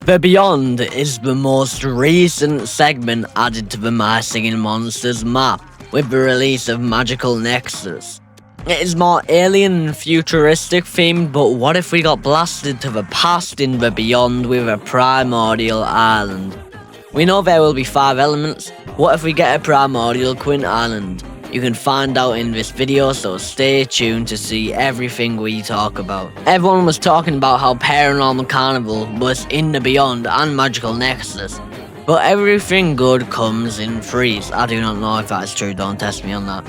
The Beyond is the most recent segment added to the My Singing Monsters map with the release of Magical Nexus. It is more alien and futuristic themed, but what if we got blasted to the past in the Beyond with a Primordial Island? We know there will be 5 elements. What if we get a Primordial Quint Island? You can find out in this video, so stay tuned to see everything we talk about. Everyone was talking about how Paironormal Carnival was in the Beyond and Magical Nexus, but everything good comes in threes. I do not know if that is true, don't test me on that.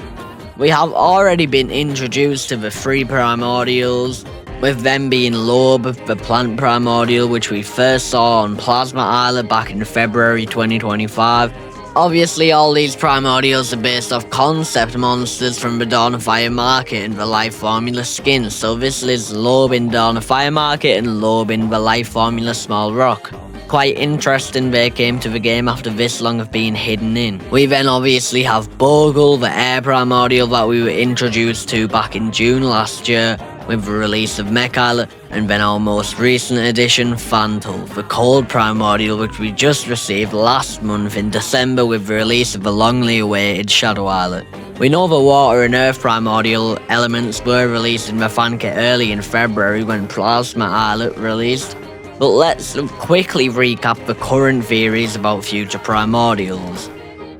We have already been introduced to the 3 Primordials, with them being Lowb, the plant primordial, which we first saw on Plasma Islet back in February 2025. Obviously, all these primordials are based off concept monsters from the Dawn of Fire Market and the Life Formula skins, so this is Lowb in Dawn of Fire Market and Lowb in the Life Formula Small Rock. Quite interesting they came to the game after this long of being hidden in. We then obviously have Bogle, the air primordial that we were introduced to back in June last year with the release of Mech Islet, and then our most recent addition, Fantal, the cold primordial, which we just received last month in December with the release of the longly awaited Shadow Islet. We know the water and earth primordial elements were released in the fan kit early in February when Plasma Islet released, but let's quickly recap the current theories about future primordials.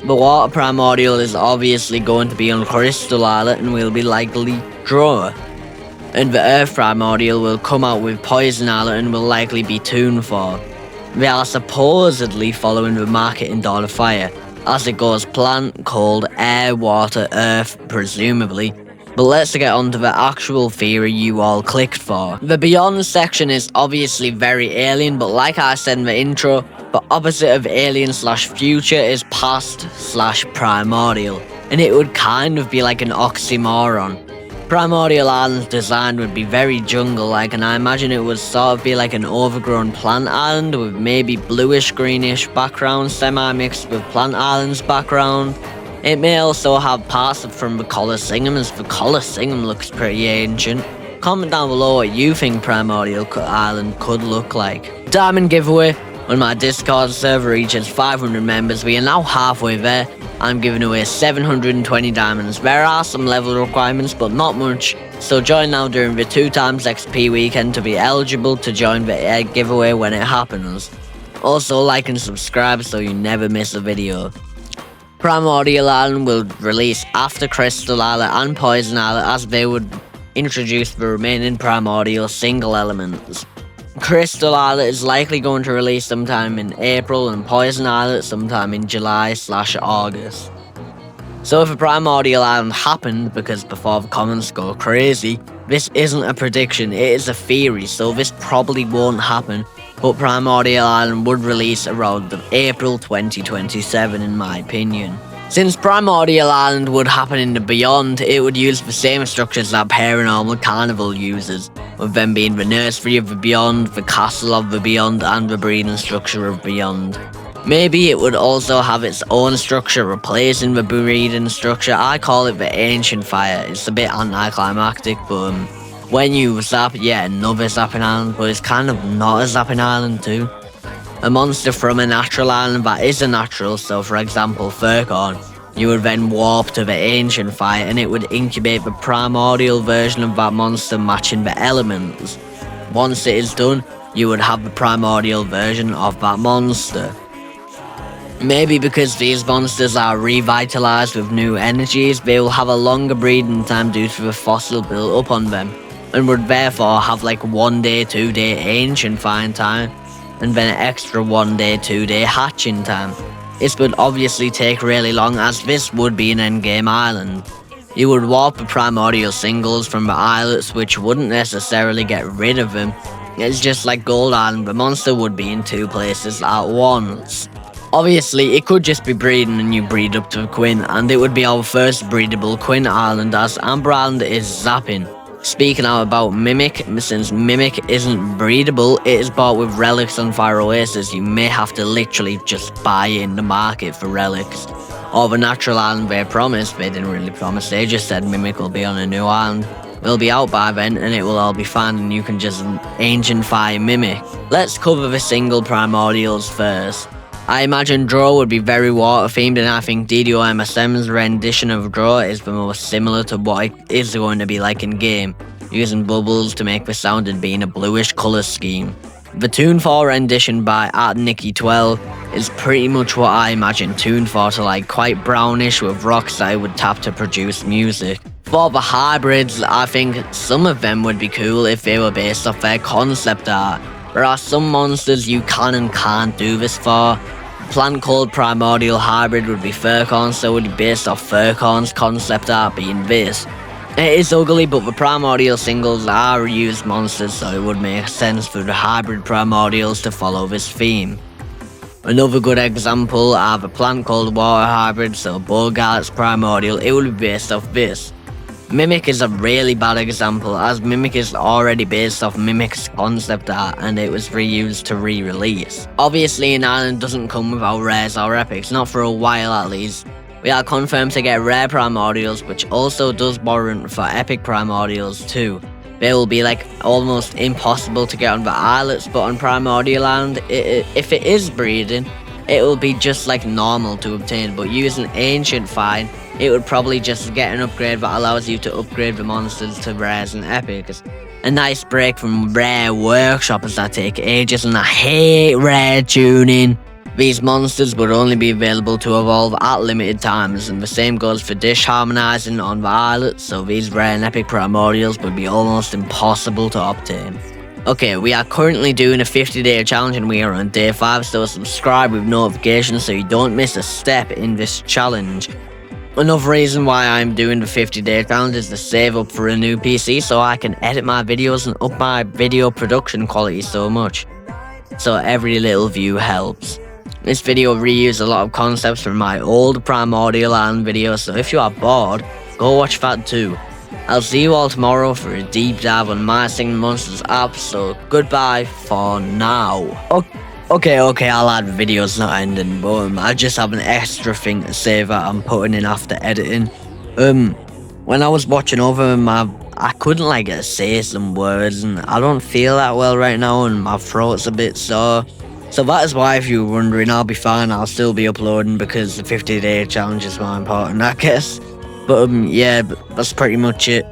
The water primordial is obviously going to be on Crystal Islet and will be likely Droah. And the Earth Primordial will come out with Poison Islet and will likely be Tunefor. They are supposedly following the market in Dawn of Fire, as it goes plant, cold, air, water, earth, presumably. But let's get on to the actual theory you all clicked for. The Beyond section is obviously very alien, but like I said in the intro, the opposite of alien slash future is past slash primordial, and it would kind of be like an oxymoron. Primordial Island's design would be very jungle-like, and I imagine it would sort of be like an overgrown plant island with maybe bluish-greenish background semi-mixed with Plant Island's background. It may also have parts from the Colosseum, as the Colosseum looks pretty ancient. Comment down below what you think Primordial Island could look like. Diamond giveaway. When my Discord server reaches 500 members, we are now halfway there. I'm giving away 720 diamonds. There are some level requirements, but not much. So join now during the 2x XP weekend to be eligible to join the egg giveaway when it happens. Also like and subscribe so you never miss a video. Primordial Island will release after Crystal Islet and Poison Islet, as they would introduce the remaining primordial single elements. Crystal Islet is likely going to release sometime in April and Poison Islet sometime in July/August. So if a Primordial Island happened, because before the comments go crazy, this isn't a prediction, it is a theory, so this probably won't happen, but Primordial Island would release around April 2027 in my opinion. Since Primordial Island would happen in the Beyond, it would use the same structures that Paironormal Carnival uses, with them being the nursery of the Beyond, the castle of the Beyond, and the breeding structure of Beyond. Maybe it would also have its own structure replacing the breeding structure. I call it the Ancient Fire. It's a bit anticlimactic, but when you zap, yeah, another zapping island, but it's kind of not a zapping island too. A monster from a natural island that is a natural, so for example Furcorn, you would then warp to the Ancient Fire and it would incubate the primordial version of that monster matching the elements. Once it is done, you would have the primordial version of that monster. Maybe because these monsters are revitalized with new energies, they will have a longer breeding time due to the fossil built up on them, and would therefore have like 1 day, 2 day ancient fine time, and then an extra 1 day, 2 day hatching time. This would obviously take really long, as this would be an endgame island. You would warp the primordial singles from the islets, which wouldn't necessarily get rid of them. It's just like Gold Island, the monster would be in 2 places at once. Obviously, it could just be breeding and you breed up to Quint, and it would be our first breedable Quint Island, as Amber Island is zapping. Speaking out about Mimic, since Mimic isn't breedable, it is bought with relics on Fire Oasis. You may have to literally just buy it in the market for relics. Or the natural island they promised, they didn't really promise, they just said Mimic will be on a new island. will be out by then, and it will all be fine, and you can just ancient fire mimic. Let's cover the single primordials first. I imagine Droah would be very water themed, and I think DDO MSM's rendition of Droah is the most similar to what it is going to be like in game, using bubbles to make the sound and being a bluish colour scheme. The Tunefor rendition by @Nicky12 is pretty much what I imagine Tunefor to like, quite brownish with rocks that I would tap to produce music. For the hybrids, I think some of them would be cool if they were based off their concept art. There are some monsters you can and can't do this for. A plant called Primordial Hybrid would be Furcorn, so it would be based off Furcorn's concept art being this. It is ugly, but the Primordial singles are reused monsters, so it would make sense for the hybrid Primordials to follow this theme. Another good example are the plant called Water Hybrid, so Bowhead's Primordial, it would be based off this. Mimic is a really bad example, as Mimic is already based off Mimic's concept art and it was reused to re-release. Obviously an island doesn't come without rares or epics, not for a while at least. We are confirmed to get rare primordials, which also does warrant for epic primordials too. They will be like almost impossible to get on the Islet spot on Primordial Island. If it is breeding, it will be just like normal to obtain, but using Ancient Fine, it would probably just get an upgrade that allows you to upgrade the monsters to rares and epics. A nice break from rare workshops that take ages, and I hate rare tuning. These monsters would only be available to evolve at limited times, and the same goes for dish harmonizing on the islet, so these rare and epic primordials would be almost impossible to obtain. Okay, we are currently doing a 50-day challenge and we are on day 5, so subscribe with notifications so you don't miss a step in this challenge. Another reason why I'm doing the 50-day challenge is to save up for a new PC so I can edit my videos and up my video production quality so much. So every little view helps. This video reused a lot of concepts from my old Primordial Island video, so if you are bored, go watch that too. I'll see you all tomorrow for a deep dive on my Singing Monsters app, so goodbye for now. Okay, I'll add videos not ending, but I just have an extra thing to say that I'm putting in after editing. When I was watching over them, I couldn't like say some words, and I don't feel that well right now, and my throat's a bit sore. So that is why, if you're wondering, I'll be fine, I'll still be uploading because the 50-day challenge is more important, I guess. But yeah, that's pretty much it.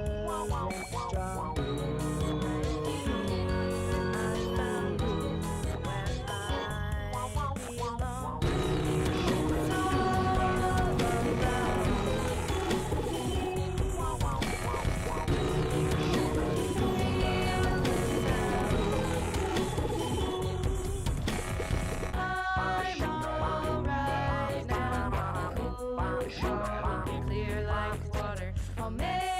Clear like water. I'll make